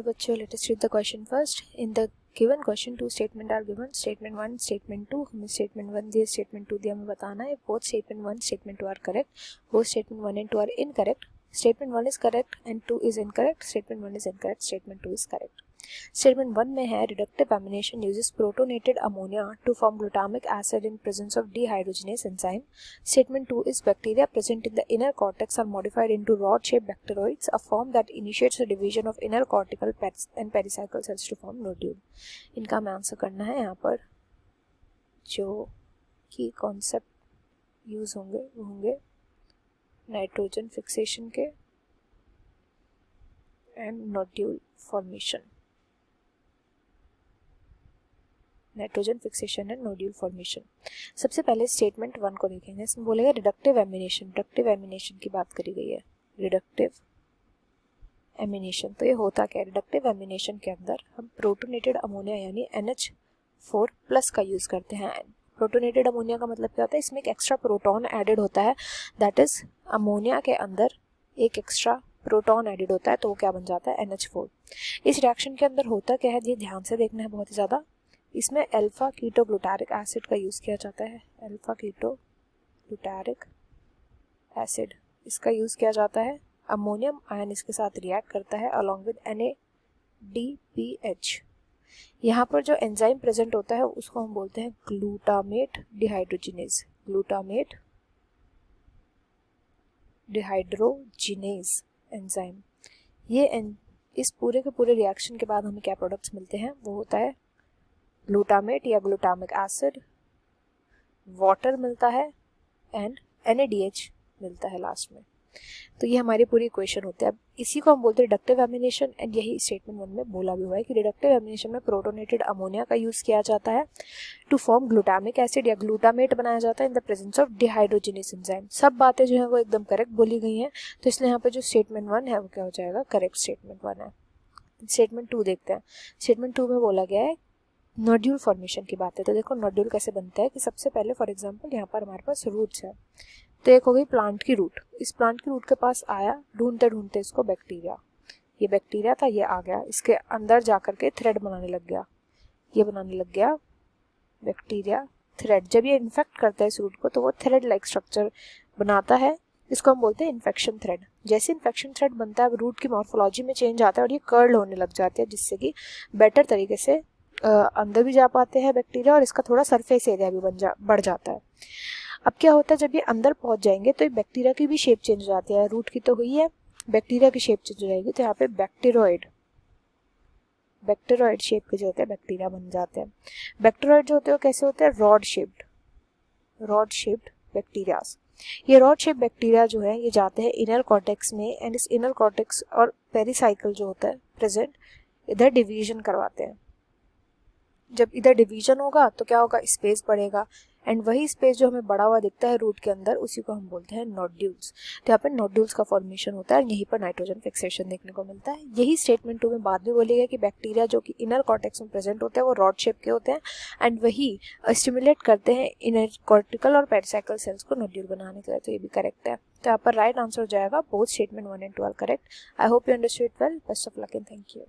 चलो बच्चों, let us read the question first. In the given question 2 statement are given. Statement 1 statement 2. हमें statement 1 दिया, statement 2 दिया, हमें बताना है both statement 1 statement 2 are correct, both statement 1 and 2 are incorrect. Statement 1 is correct and 2 is incorrect. Statement 1 is incorrect, statement 2 is correct. Statement 1 में है reductive amination uses protonated ammonia to form glutamic acid in presence of dehydrogenase enzyme. Statement 2 is bacteria present in the inner cortex are modified into rod-shaped bacteroids, a form that initiates the division of inner cortical and pericycle cells to form nodule. इनका हमें answer करना है. यहाँ पर जो की concept use होंगे वो होंगे नाइट्रोजन फिक्सेशन के and nodule formation. Nitrogen fixation and nodule formation. सबसे पहले स्टेटमेंट 1 को देखेंगे. इसमें बोलेगा रिडक्टिव एमिनेशन. रिडक्टिव एमिनेशन की बात करी गई है. रिडक्टिव एमिनेशन तो ये होता क्या है? रिडक्टिव एमिनेशन के अंदर हम प्रोटोनेटेड अमोनिया यानी NH4+ का यूज करते हैं. प्रोटोनेटेड अमोनिया का मतलब क्या होता है? इसमें एक एक्स्ट्रा प्रोटॉन एडेड होता है. दैट इज अमोनिया के अंदर एक एक्स्ट्रा प्रोटॉन एडेड होता है, तो वो क्या बन जाता है? NH4. इस रिएक्शन के अंदर होता क्या है? ये ध्यान से देखना है बहुत ही ज़्यादा. इसमें अल्फा कीटो ग्लूटारिक एसिड का यूज़ किया जाता है. अल्फा कीटो ग्लूटारिक एसिड इसका यूज़ किया जाता है. अमोनियम आयन इसके साथ रिएक्ट करता है अलॉन्ग विद NADPH. यहाँ पर जो एंजाइम प्रेजेंट होता है उसको हम बोलते हैं glutamate dehydrogenase. Glutamate dehydrogenase enzyme. ये इस पूरे के पूरे रिएक्शन के बाद हमें क्या प्रोडक्ट्स मिलते हैं? वो होता है ग्लूटामेट या ग्लूटामिक एसिड, वाटर मिलता है एंड NADH मिलता है लास्ट में. तो ये हमारी पूरी इक्वेशन होती है. अब इसी को हम बोलते हैं रिडक्टिव एमिनेशन. एंड यही स्टेटमेंट 1 में बोला भी हुआ है कि रिडक्टिव एमिनेशन में प्रोटोनेटेड अमोनिया का यूज़ किया जाता है टू फॉर्म ग्लूटामिक एसिड या ग्लूटामेट बनाया जाता है in the presence of dehydrogenase enzyme. सब बातें जो है वो एकदम करेक्ट बोली गई हैं. तो इसलिए यहाँ पे जो स्टेटमेंट 1 है वो क्या हो जाएगा? करेक्ट स्टेटमेंट 1 है. स्टेटमेंट 2 देखते हैं. स्टेटमेंट 2 में बोला गया है नोड्यूल फॉर्मेशन की बात है. तो देखो नोड्यूल कैसे बनता है कि सबसे पहले फॉर एग्जांपल यहाँ पर हमारे पास रूट्स है. तो एक हो गई प्लांट की रूट. इस प्लांट की रूट के पास आया, ढूंढते ढूंढते इसको बैक्टीरिया. ये बैक्टीरिया था, ये आ गया, इसके अंदर जाकर के थ्रेड बनाने लग गया. ये बनाने लग गया बैक्टीरिया थ्रेड. जब ये इन्फेक्ट करता है इस रूट को तो वो थ्रेड लाइक स्ट्रक्चर बनाता है. इसको हम बोलते हैं इन्फेक्शन थ्रेड. जैसे इन्फेक्शन थ्रेड बनता है रूट की मॉर्फोलॉजी में चेंज आता है और ये कर्ल होने लग जाती है, जिससे कि बेटर तरीके से अंदर भी जा पाते हैं बैक्टीरिया और इसका थोड़ा सरफेस एरिया भी बढ़ जाता है. अब क्या होता है? जब ये अंदर पहुंच जाएंगे तो बैक्टीरिया की भी शेप चेंज हो जाती है. रूट की तो हुई है, बैक्टीरिया की शेप चेंज हो जाएगी. तो यहाँ पे बैक्टीरोइड शेप के जो होते हैं बैक्टीरिया बन जाते हैं. बैक्टीरोइड जो होते हैं कैसे होते हैं? Rod shaped bacterias. ये रॉड शेप बैक्टीरिया जो है ये जाते हैं इनर कॉर्टेक्स में एंड इस इनर कॉर्टेक्स और पेरिसाइकिल जो होता है प्रेजेंट इधर डिवीजन करवाते हैं. जब इधर डिवीजन होगा तो क्या होगा? स्पेस बढ़ेगा एंड वही स्पेस जो हमें बड़ा हुआ दिखता है रूट के अंदर उसी को हम बोलते हैं नोड्यूल्स. तो यहाँ पर नोड्यूल्स का फॉर्मेशन होता है और यहीं पर नाइट्रोजन फिक्सेशन देखने को मिलता है. यही स्टेटमेंट 2 में बाद में बोली गई कि बैक्टीरिया जो कि इनर कॉर्टेक्स में प्रेजेंट होते हैं वो रॉड शेप के होते हैं एंड वही स्टिमुलेट करते हैं इनर कॉर्टिकल और पेरिसाइकल सेल्स को नोड्यूल बनाने के लिए. तो ये भी करेक्ट है. तो यहाँ पर राइट आंसर हो जाएगा both statement 1 and 2 are correct. I hope you understood well. Best of luck and thank you.